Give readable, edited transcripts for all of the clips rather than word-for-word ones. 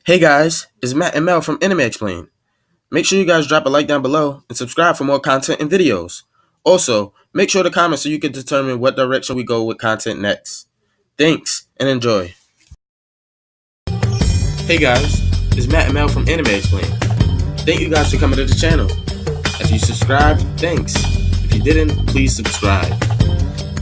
Hey guys, it's Matt and Mel from AnimesExplained. Make sure you guys drop a like down below and subscribe for more content and videos. Also, make sure to comment so you can determine what direction we go with content next. Thanks and enjoy. Hey guys, it's Matt and Mel from AnimesExplained. Thank you guys for coming to the channel. If you subscribed, thanks. If you didn't, please subscribe.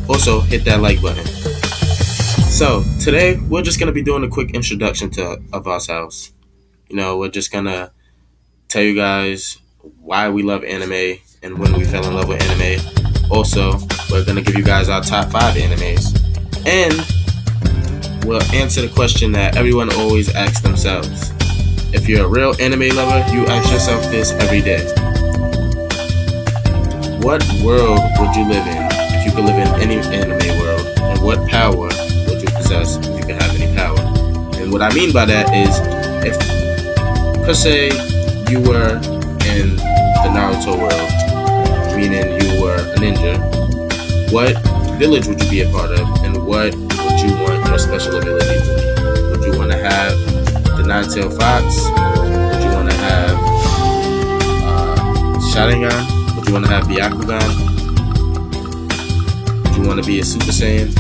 Also, hit that like button. So, today, we're just going to be doing a quick introduction of ourselves. We're just going to tell you guys why we love anime and when we fell in love with anime. Also, we're going to give you guys our top 5 animes. And we'll answer the question that everyone always asks themselves. If you're a real anime lover, you ask yourself this every day. What world would you live in if you could live in any anime world? And what power would you possess if you could have any power? And what I mean by that is, if, per se, you were in the Naruto world, meaning you were a ninja, what village would you be a part of, and what would you want your special ability to be? Would you want to have the nine-tailed fox? Would you want to have Sharingan? Would you want to have Byakugan? Would you want to be a Super Saiyan?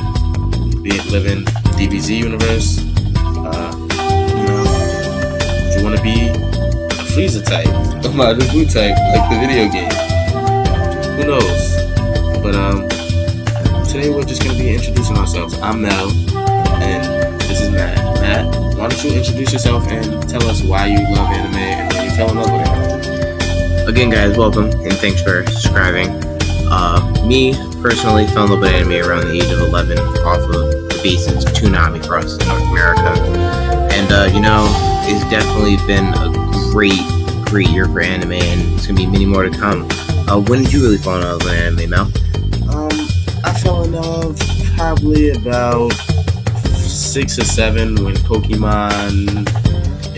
Live in DBZ universe? Would you want to be a Frieza type? A Majin Buu type, like the video game? Who knows? But today we're just going to be introducing ourselves. I'm Mel, and this is Matt. Matt, why don't you introduce yourself and tell us why you love anime and when you fell in love with it? Again, guys, welcome, and thanks for subscribing. Me, personally, fell in love with anime around the age of 11 off of the basis of Toonami for us in North America. And, it's definitely been a great year for anime, and it's going to be many more to come. When did you really fall in love with anime, Mel? I fell in love probably about 6 or 7 when Pokemon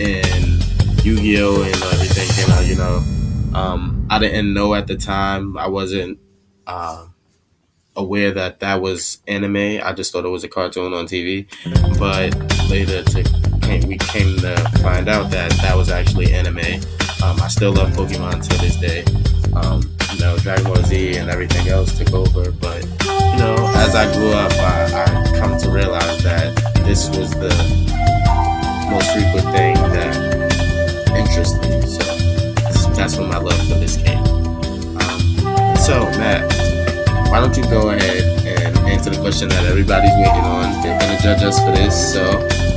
and Yu-Gi-Oh! And everything came out, I didn't know at the time. I wasn't aware that was anime. I just thought it was a cartoon on TV. But later we came to find out that was actually anime. I still love Pokemon to this day. Dragonball Z and everything else took over. But, as I grew up, I come to realize that this was the most frequent thing that interested me. So that's when my love for this came. So, Matt, why don't you go ahead and answer the question that everybody's waiting on? They're going to judge us for this, so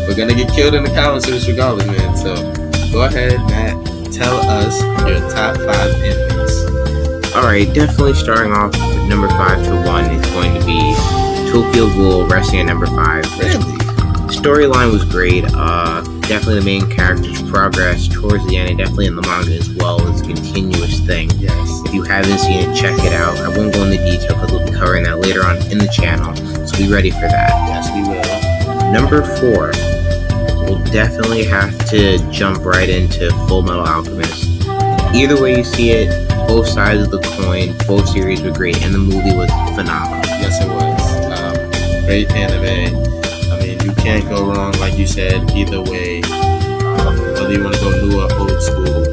we're going to get killed in the comments for this regardless, man. So, go ahead, Matt. Tell us your top 5 animes. Alright, definitely starting off with number 5 to 1 is going to be Tokyo Ghoul, resting at number 5. Really? Storyline was great. Definitely the main character's progress towards the end, and definitely in the manga as well, is a continuous thing. Yes. If you haven't seen it, check it out. I won't go into detail because we'll be covering that later on in the channel, so be ready for that. Yes, we will. Number 4, we'll definitely have to jump right into Full Metal Alchemist. Either way you see it, both sides of the coin, both series were great, and the movie was phenomenal. Yes, it was. Great anime. You can't go wrong, like you said, either way. Whether you want to go new or old school,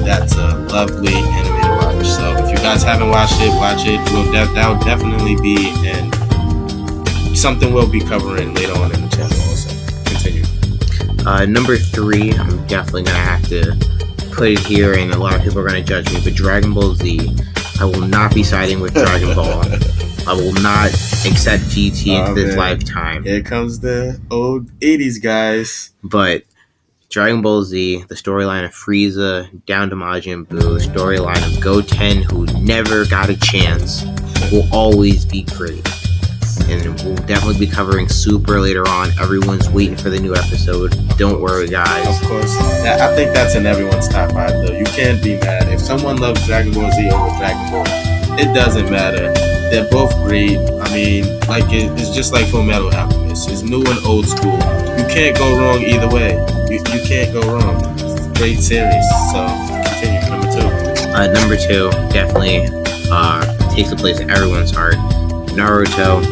that's a lovely anime to watch. So if you guys haven't watched it, watch it. That'll definitely be something we'll be covering later on in the channel also. Continue. Number 3, I'm definitely going to have to put it here, and a lot of people are going to judge me, but Dragonball Z, I will not be siding with Dragon Ball. I will not accept GT into this lifetime. Here comes the old 80s guys. But Dragon Ball Z, the storyline of Frieza down to Majin Buu, storyline of Goten, who never got a chance, will always be great. And we'll definitely be covering Super later on. Everyone's waiting for the new episode. Don't worry, guys. Of course. I think that's in everyone's top 5, though. You can't be mad. If someone loves Dragon Ball Z over Dragon Ball, it doesn't matter. They're both great. It's just like Full Metal Alchemist. It's new and old school. You can't go wrong either way. You can't go wrong. It's a great series. So, continue. Number 2. Number 2, definitely takes the place of everyone's heart. Naruto,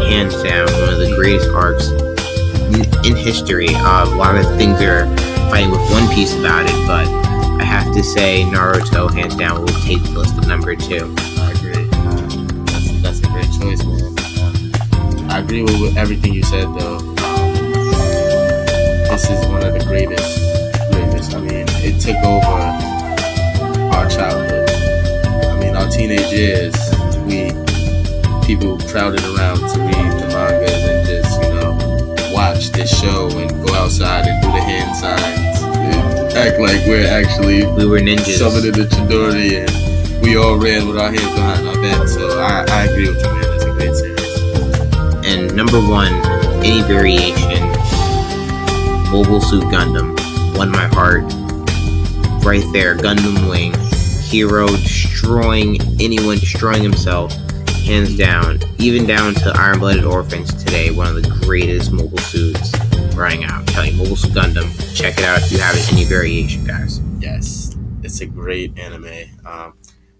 hands down, one of the greatest arcs in history. A lot of things are fighting with One Piece about it, but I have to say Naruto, hands down, will take the list of number 2. I agree. That's a great choice, man. I agree with everything you said, though. This is one of the greatest. I mean, it took over our childhood. I mean, our teenage years. People crowded around to read the mangas and just, watch this show and go outside and do the hand signs and act like we were ninjas. Summoned the Chidori and we all ran with our hands behind our back. So I agree with you, man. That's a great series. And number 1, any variation, Mobile Suit Gundam, won my heart. Right there, Gundam Wing, hero destroying anyone, destroying himself. Hands down, even down to Iron-Blooded Orphans today, one of the greatest mobile suits running out. I'm telling you, Mobile Suit Gundam, check it out if you have any variation, guys. Yes, it's a great anime.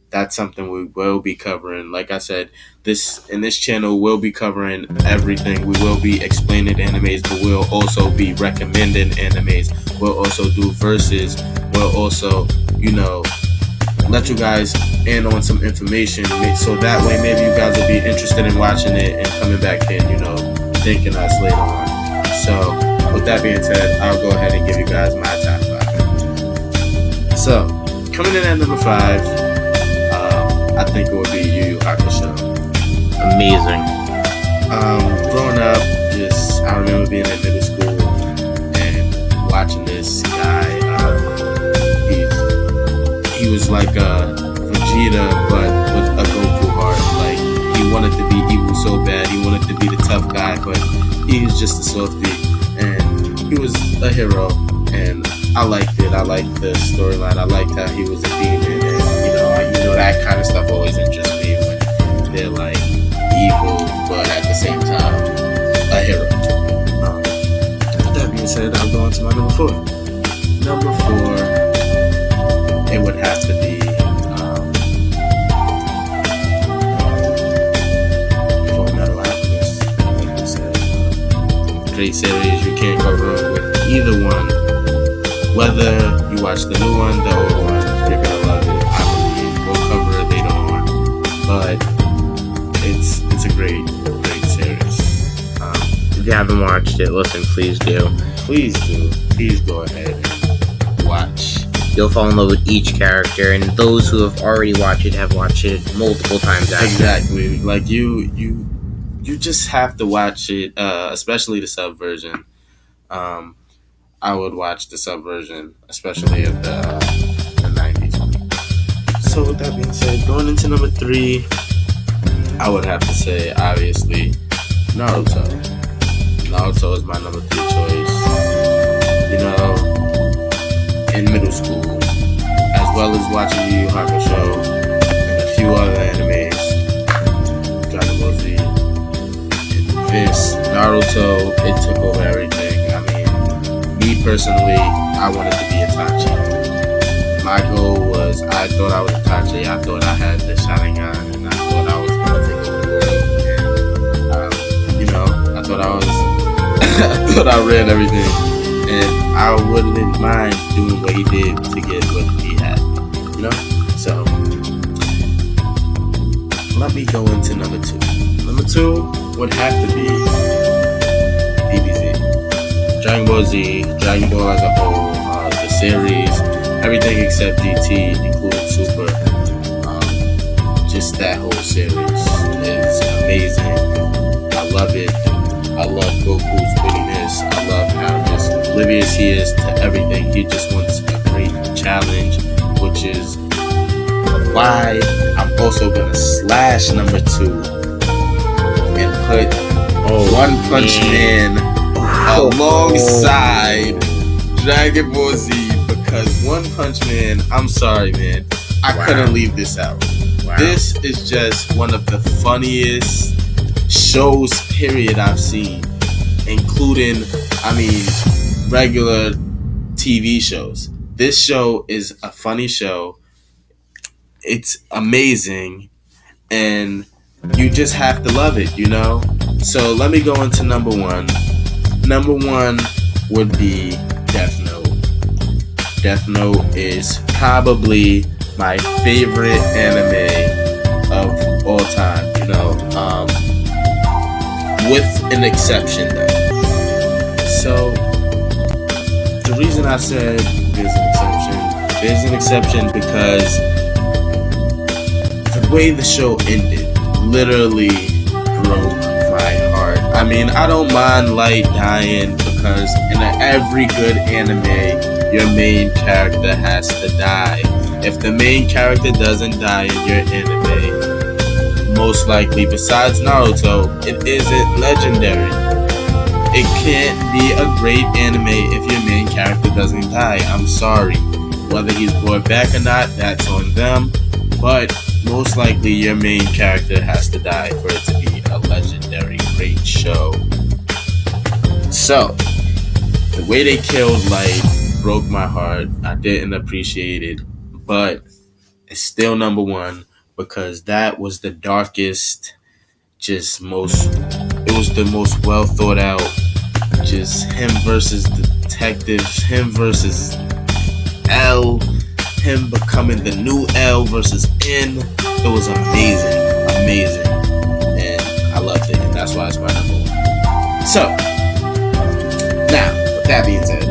That's something we will be covering. Like I said, this channel will be covering everything. We will be explaining animes, but we'll also be recommending animes. We'll also do verses. We'll also, let you guys in on some information, so that way maybe you guys will be interested in watching it and coming back and thanking us later on. So with that being said, I'll go ahead and give you guys my top 5. So coming in at number 5, I think it would be Yu Yu Hakusho. Amazing. Growing up, I remember being in middle school and watching this guy. He was like a Vegeta, but with a Goku heart. Like, he wanted to be evil so bad. He wanted to be the tough guy, but he was just a softie. And he was a hero. And I liked it. I liked the storyline. I liked how he was a demon. And, that kind of stuff always interests me when they're, like, evil, but at the same time, a hero. With that being said, I'll go on to my number 4. Number 4... it would have to be Fullmetal Alchemist. Like I said, great series. You can't go wrong with either one. Whether you watch the new one, the old one, you're gonna love it. I believe we'll cover it later on, but it's a great series. If you haven't watched it, listen, please do. Please go ahead and watch. You'll fall in love with each character, and those who have already watched it have watched it multiple times after. Exactly. Like you just have to watch it, especially the sub version. I would watch the sub version, especially of the 90s one. So with that being said, going into number 3, I would have to say, obviously, Naruto. Naruto is my number 3 choice. In middle school, as well as watching Yu Yu Hakusho and a few other animes, Dragonball Z, and this Naruto, it took over everything. I mean, me personally, I wanted to be Itachi. My goal was, I thought I was Itachi. I thought I had the Sharingan, and I thought I was going to take over the world. And I thought I was, I thought I ran everything. And I wouldn't mind doing what he did to get what he had, So, let me go into number 2. Number 2 would have to be DBZ. Dragon Ball Z, Dragon Ball as a whole, the series, everything except GT, including Super. Just that whole series is amazing. I love it. I love Goku's wittiness. I love how just oblivious he is to everything. He just wants a great challenge, which is why I'm also gonna slash number 2 and put One Punch Man alongside Dragon Ball Z, because One Punch Man, I'm sorry, man, I couldn't leave this out. This is just one of the funniest shows, period, I've seen, including, regular TV shows. This show is a funny show. It's amazing, and you just have to love it, So let me go into number 1. Number 1 would be Death Note. Death Note is probably my favorite anime of all time. With an exception though. So the reason I said there's an exception because the way the show ended literally broke my heart. I mean, I don't mind Light dying because in every good anime, your main character has to die. If the main character doesn't die in your anime, most likely, besides Naruto, it isn't legendary. It can't be a great anime if your main character doesn't die. I'm sorry. Whether he's brought back or not, that's on them. But most likely your main character has to die for it to be a legendary great show. So, the way they killed Light broke my heart. I didn't appreciate it. But it's still number one because that was the darkest, it was the most well thought out, just him versus detectives, him versus L, him becoming the new L versus N. It was amazing, and I loved it, and that's why it's my number one. So, now, with that being said,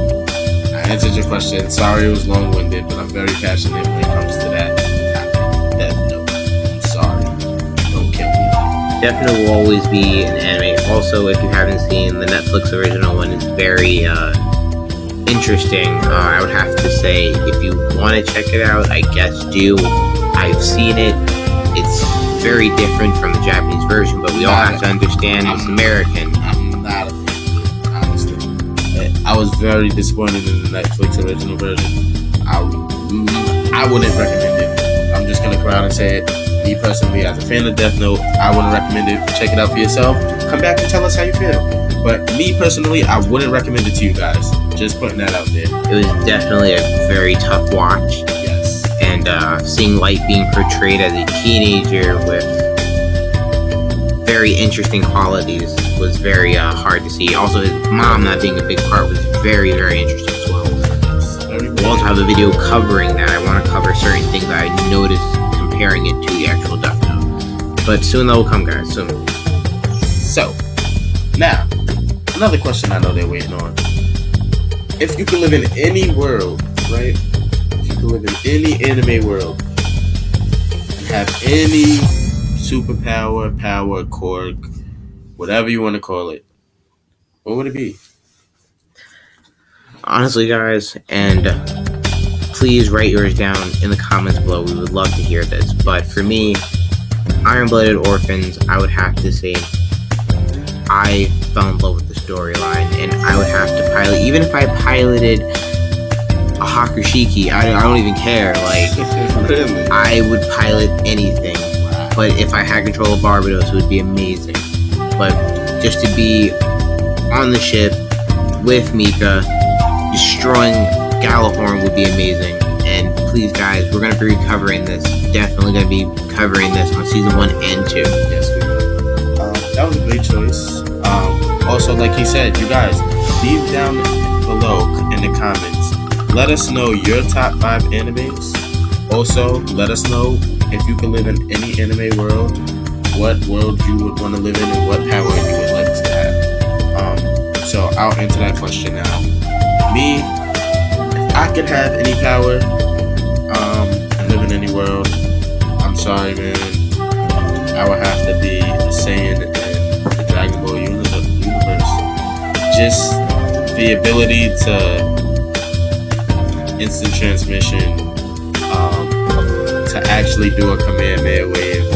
I answered your question. Sorry it was long-winded, but I'm very passionate when it comes to that topic. Death Note. I'm sorry. Don't kill me. Death Note will always be an anime. Also, if you haven't seen the Netflix original one, it's very interesting. I would have to say, if you want to check it out, I guess do. I've seen it. It's very different from the Japanese version, but we all have to understand it's American. I'm not a fan, honestly. I was very disappointed in the Netflix original version. I wouldn't recommend it. I'm just gonna come out and say it. Me personally, as a fan of Death Note, I wouldn't recommend it. Check it out for yourself. Come back and tell us how you feel. But me personally, I wouldn't recommend it to you guys. Just putting that out there. It was definitely a very tough watch. Yes. And seeing Light being portrayed as a teenager with very interesting qualities was very hard to see. Also, his mom not being a big part was very, very interesting as well. We'll also have a video covering that. I want to cover certain things that I noticed comparing it to the actual Death Note. But soon that will come, guys. Soon. So, now, another question I know they're waiting on. If you could live in any world, right? If you could live in any anime world and have any superpower, power, quirk, whatever you want to call it, what would it be? Honestly, guys, and please write yours down in the comments below. We would love to hear this. But for me, Iron-Blooded Orphans, I would have to say I fell in love with the storyline, and I would have to pilot, even if I piloted a Hakushiki, I don't even care. Like, Really? I would pilot anything. But if I had control of Barbados, it would be amazing. But just to be on the ship with Mika, destroying Galahorn would be amazing. And please, guys, we're going to be covering this. Definitely going to be covering this on season 1 and 2. Yes, we will. That was a great choice. Also, like he said, you guys, leave down below in the comments. Let us know your top 5 animes. Also, let us know if you could live in any anime world, what world you would want to live in and what power you would like to have. So I'll answer that question now. Me, if I could have any power and live in any world, I'm sorry, man. I would have to be a Saiyan in the Dragon Ball universe. Just the ability to instant transmission, to actually do a Kamehameha wave,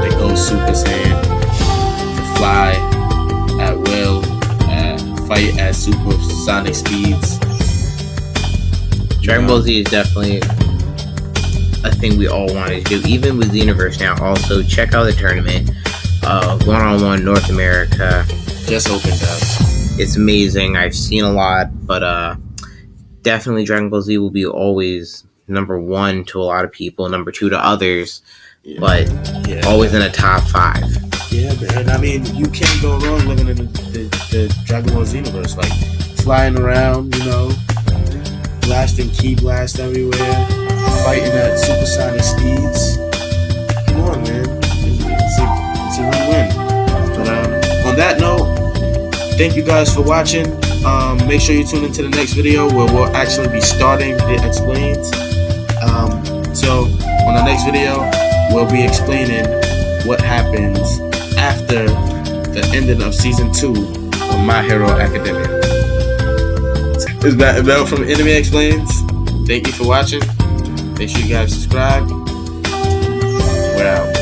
to go Super Saiyan, to fly at will, fight at supersonic speeds. Dragon Ball Z is definitely a thing we all wanted to do, even with Xenoverse now. Also, check out the tournament, one-on-one North America. Just opened up. It's amazing. I've seen a lot, but definitely Dragon Ball Z will be always number 1 to a lot of people, number 2 to others, but always in a top 5. Yeah, man. I mean, you can't go wrong living in the Dragon Ball Z universe. Like, flying around, blasting key blast everywhere, fighting at supersonic speeds. Come on, man. It's a win-win. But on that note, thank you guys for watching. Make sure you tune into the next video where we'll actually be starting the explained. So on the next video, we'll be explaining what happens after the ending of season 2 of My Hero Academia. It's Mell from AnimesExplained. Thank you for watching. Make sure you guys subscribe. We're out.